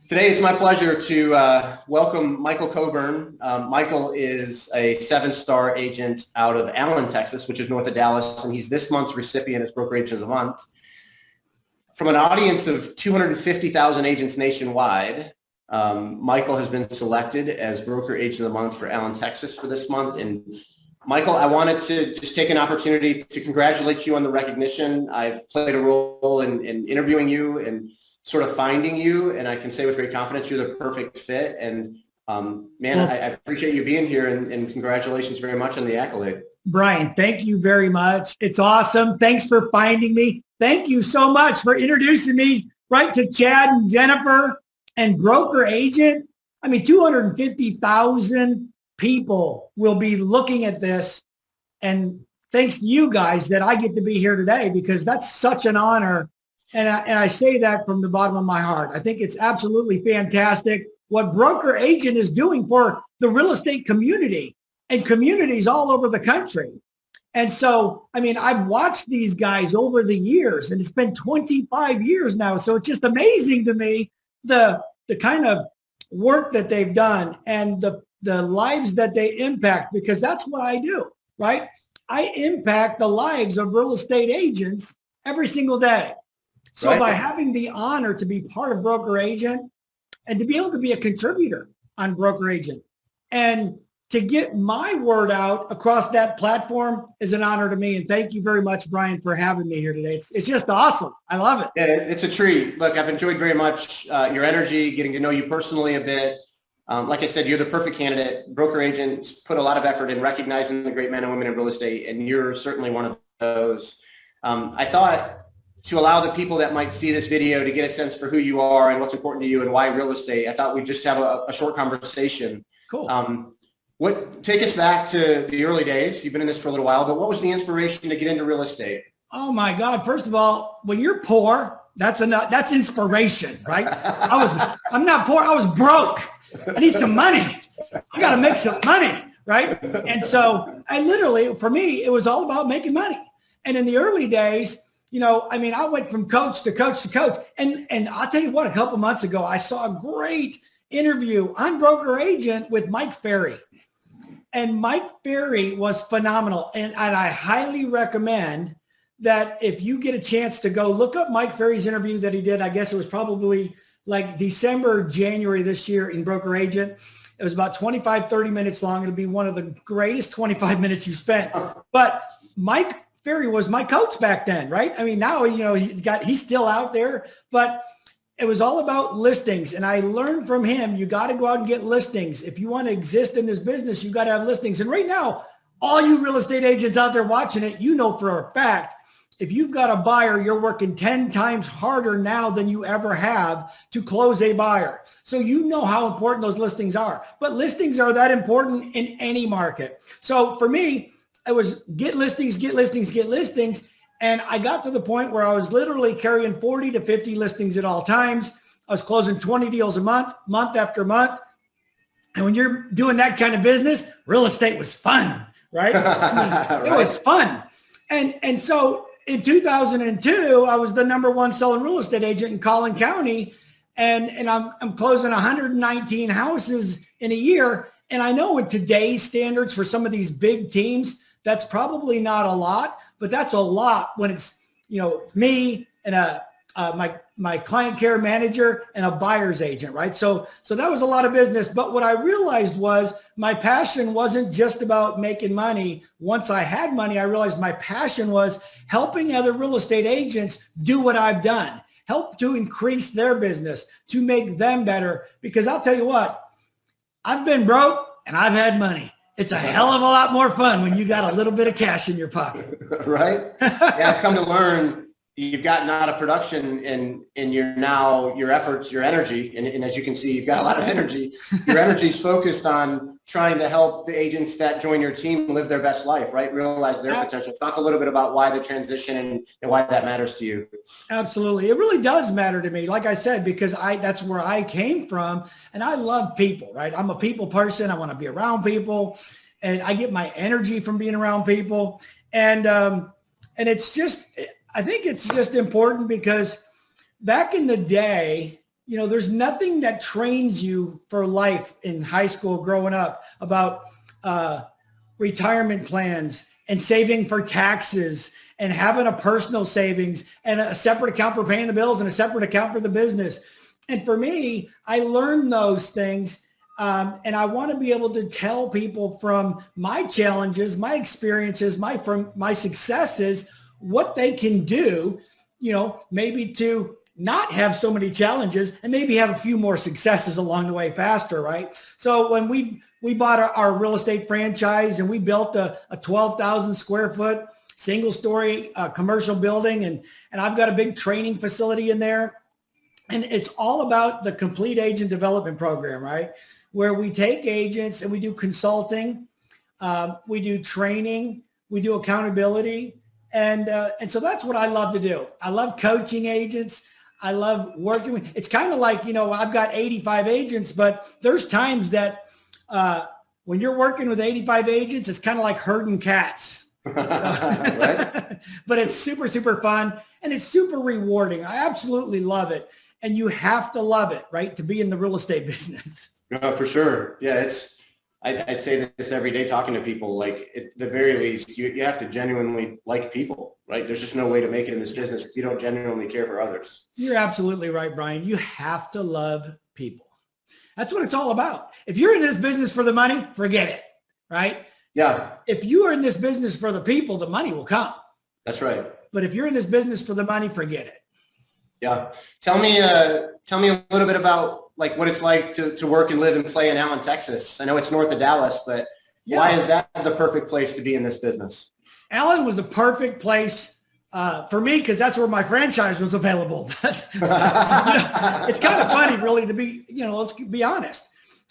Today, it's my pleasure to welcome Michael Coburn. Michael is a 7-star agent out of Allen, Texas, which is north of Dallas, and he's this month's recipient as Broker Agent of the Month. From an audience of 250,000 agents nationwide, Michael has been selected as Broker Agent of the Month for Allen, Texas for this month. And Michael, I wanted to just take an opportunity to congratulate you on the recognition. I've played a role in interviewing you and sort of finding you, and I can say with great confidence you're the perfect fit. And man, I appreciate you being here, and congratulations very much on the accolade. Brian, thank you very much. It's awesome. Thanks for finding me. Thank you so much for introducing me right to Chad and Jennifer and Broker Agent. I mean, 250,000 people will be looking at this, and thanks to you guys that I get to be here today, because that's such an honor. And I say that from the bottom of my heart. I think it's absolutely fantastic what Broker Agent is doing for the real estate community and communities all over the country. And so, I mean, I've watched these guys over the years, and it's been 25 years now. So it's just amazing to me, the kind of work that they've done and the lives that they impact, because that's what I do, right? I impact the lives of real estate agents every single day. So by having the honor to be part of Broker Agent and to be able to be a contributor on Broker Agent and to get my word out across that platform is an honor to me. And thank you very much, Brian, for having me here today. It's just awesome. I love it. Yeah, it's a treat. Look, I've enjoyed very much your energy, getting to know you personally a bit. Like I said, you're the perfect candidate. Broker Agents put a lot of effort in recognizing the great men and women in real estate, and you're certainly one of those. I thought, to allow the people that might see this video to get a sense for who you are and what's important to you and why real estate, I thought we'd just have a short conversation. Cool. Take us back to the early days. You've been in this for a little while, but what was the inspiration to get into real estate? Oh my God. First of all, when you're poor, that's inspiration, right? I'm not poor. I was broke. I need some money. I got to make some money, right? And so for me, it was all about making money. And in the early days, you know, I mean, I went from coach to coach to coach. And I'll tell you what, a couple months ago, I saw a great interview on Broker Agent with Mike Ferry. And Mike Ferry was phenomenal. And I highly recommend that if you get a chance to go look up Mike Ferry's interview that he did, I guess it was probably like December, January this year in Broker Agent. It was about 25, 30 minutes long. It'll be one of the greatest 25 minutes you spent. But Mike Ferry was my coach back then, right? I mean, now, you know, he's still out there, but it was all about listings. And I learned from him, you got to go out and get listings. If you want to exist in this business, you got to have listings. And right now, all you real estate agents out there watching it, you know for a fact, if you've got a buyer, you're working 10 times harder now than you ever have to close a buyer. So you know how important those listings are. But listings are that important in any market. So for me, it was get listings, get listings, get listings. And I got to the point where I was literally carrying 40 to 50 listings at all times. I was closing 20 deals a month, month after month. And when you're doing that kind of business, real estate was fun, right? I mean, it was fun. And so in 2002, I was the #1 selling real estate agent in Collin County. And I'm closing 119 houses in a year. And I know in today's standards for some of these big teams, that's probably not a lot, but that's a lot when it's, you know, me and my client care manager and a buyer's agent, right? So that was a lot of business. But what I realized was my passion wasn't just about making money. Once I had money, I realized my passion was helping other real estate agents do what I've done, help to increase their business, to make them better. Because I'll tell you what, I've been broke and I've had money. It's a hell of a lot more fun when you got a little bit of cash in your pocket. Right? Yeah, I've come to learn you've gotten out of production and your efforts, your energy, and as you can see, you've got a lot of energy. Your energy is focused on trying to help the agents that join your team live their best life, right? Realize their potential. Talk a little bit about why the transition and why that matters to you. Absolutely. It really does matter to me. Like I said, because that's where I came from, and I love people, right? I'm a people person. I want to be around people, and I get my energy from being around people. And it's just, I think it's just important because back in the day, there's nothing that trains you for life in high school growing up about retirement plans and saving for taxes and having a personal savings and a separate account for paying the bills and a separate account for the business. And for me, I learned those things. And I want to be able to tell people from my challenges, my experiences, from my successes, what they can do, maybe to not have so many challenges and maybe have a few more successes along the way faster, right? So when we bought our real estate franchise and we built a 12,000 square foot single story commercial building, and I've got a big training facility in there. And it's all about the complete agent development program, right? Where we take agents and we do consulting, we do training, we do accountability. And so that's what I love to do. I love coaching agents. I love working with, it's kind of like, I've got 85 agents, but there's times that when you're working with 85 agents, it's kind of like herding cats. Right? But it's super, super fun and it's super rewarding. I absolutely love it. And you have to love it, right? To be in the real estate business. No, for sure. Yeah, I say this every day talking to people. Like, at the very least, you have to genuinely like people, right? There's just no way to make it in this business if you don't genuinely care for others. You're absolutely right, Brian. You have to love people. That's what it's all about. If you're in this business for the money, forget it, right? Yeah. If you are in this business for the people, the money will come. That's right. But if you're in this business for the money, forget it. Yeah. Tell me a little bit about like what it's like to work and live and play in Allen, Texas. I know it's north of Dallas, but why is that the perfect place to be in this business? Allen was the perfect place for me because that's where my franchise was available. But it's kind of funny, really, to be, let's be honest.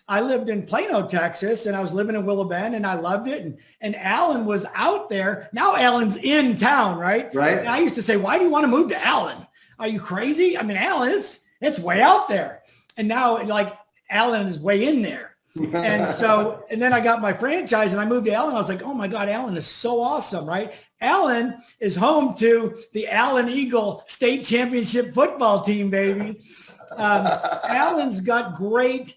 I lived in Plano, Texas, and I was living in Willow Bend, and I loved it. And Allen was out there. Now Allen's in town, right? Right. And I used to say, why do you want to move to Allen? Are you crazy? I mean, Allen it's way out there. And now like Allen is way in there. And then I got my franchise and I moved to Allen. I was like, oh my God, Allen is so awesome, right? Allen is home to the Allen Eagle State Championship football team, baby. Allen's got great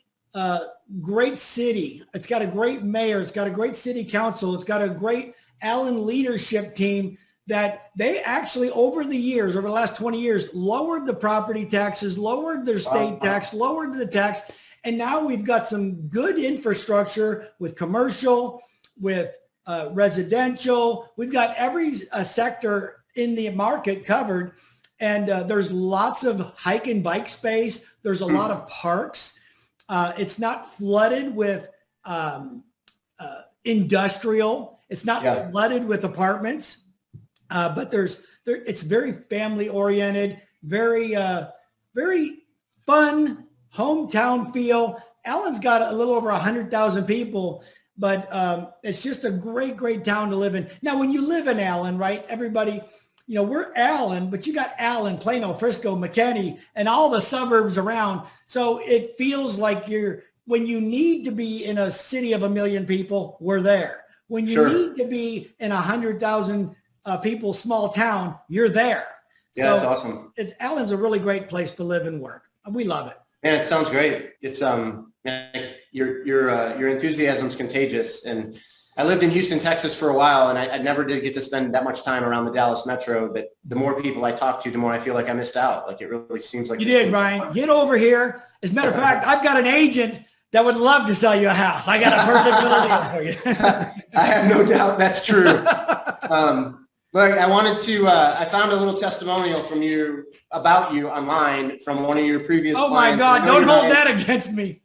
city. It's got a great mayor. It's got a great city council. It's got a great Allen leadership team that they actually over the last 20 years, lowered the property taxes, lowered their state tax, lowered the tax. And now we've got some good infrastructure with commercial, with residential. We've got every sector in the market covered. And there's lots of hike and bike space. There's a lot of parks. It's not flooded with industrial. It's not flooded with apartments. But it's very family oriented, very fun hometown feel. Allen's got a little over 100,000 people, but it's just a great town to live in. Now, when you live in Allen, right, everybody, we're Allen, but you got Allen, Plano, Frisco, McKinney, and all the suburbs around. So it feels like when you need to be in a city of 1 million people, we're there. When you need to be in 100,000 people, small town, you're there. Yeah, that's awesome. Allen's a really great place to live and work. We love it. Yeah, it sounds great. It's your enthusiasm's contagious. And I lived in Houston, Texas for a while, and I never did get to spend that much time around the Dallas metro. But the more people I talk to, the more I feel like I missed out. Like, it really seems like you did, Brian. Get over here. As a matter of fact, I've got an agent that would love to sell you a house. I got a perfect little deal for you. I have no doubt that's true. But I wanted to, I found a little testimonial about you online from one of your previous clients. Oh my God, don't hold that against me.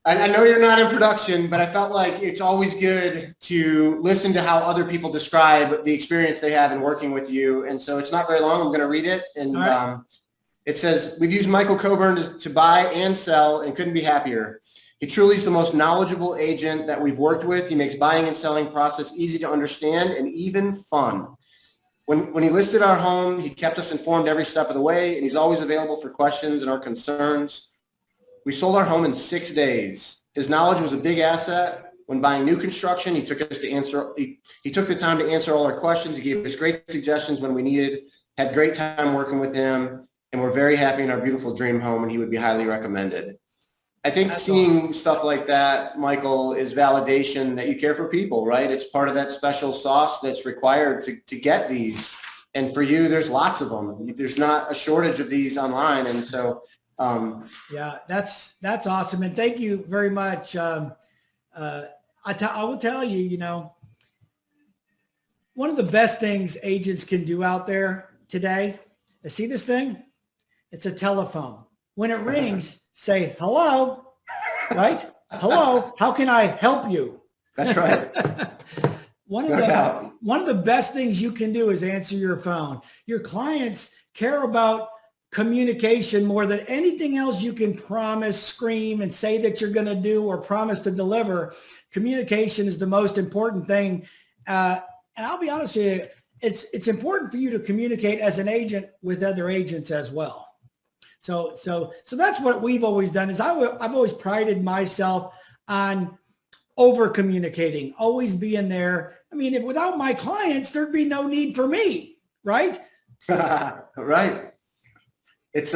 I know you're not in production, but I felt like it's always good to listen to how other people describe the experience they have in working with you. And so it's not very long. I'm going to read it. And it says, we've used Michael Coburn to buy and sell and couldn't be happier. He truly is the most knowledgeable agent that we've worked with. He makes buying and selling process easy to understand and even fun. When he listed our home, he kept us informed every step of the way, and he's always available for questions and our concerns. We sold our home in 6 days. His knowledge was a big asset. When buying new construction, he took the time to answer all our questions. He gave us great suggestions when we needed, had great time working with him. and we're very happy in our beautiful dream home, and he would be highly recommended. I think That's seeing awesome. stuff like that, Michael, is validation that you care for people, right? It's part of that special sauce that's required to get these. And for you, there's lots of them. There's not a shortage of these online. And so, yeah, that's awesome. And thank you very much. I will tell you, you know, one of the best things agents can do out there today is, see this thing? It's a telephone. When it rings, say, hello, right? Hello, how can I help you? That's right. One of the best things you can do is answer your phone. Your clients care about communication more than anything else you can promise, scream, and say that you're going to do or promise to deliver. Communication is the most important thing. And I'll be honest with you, it's important for you to communicate as an agent with other agents as well. So that's what we've always done. Is I've always prided myself on over communicating, always being there. I mean, if without my clients, there'd be no need for me, right? Right. It's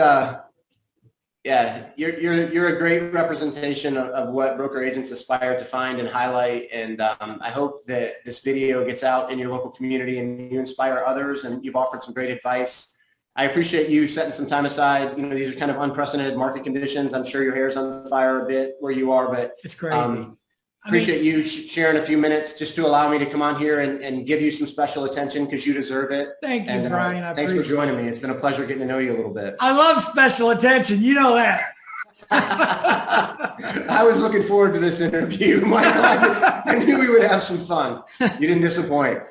yeah, you're a great representation of what broker agents aspire to find and highlight. And I hope that this video gets out in your local community and you inspire others, and you've offered some great advice. I appreciate you setting some time aside. You know, these are kind of unprecedented market conditions. I'm sure your hair's on fire a bit where you are, but it's crazy. Appreciate you sharing a few minutes just to allow me to come on here and give you some special attention, because you deserve it. Thank you, Brian. Thanks for joining me. It's been a pleasure getting to know you a little bit. I love special attention. You know that. I was looking forward to this interview, Michael. I knew we would have some fun. You didn't disappoint.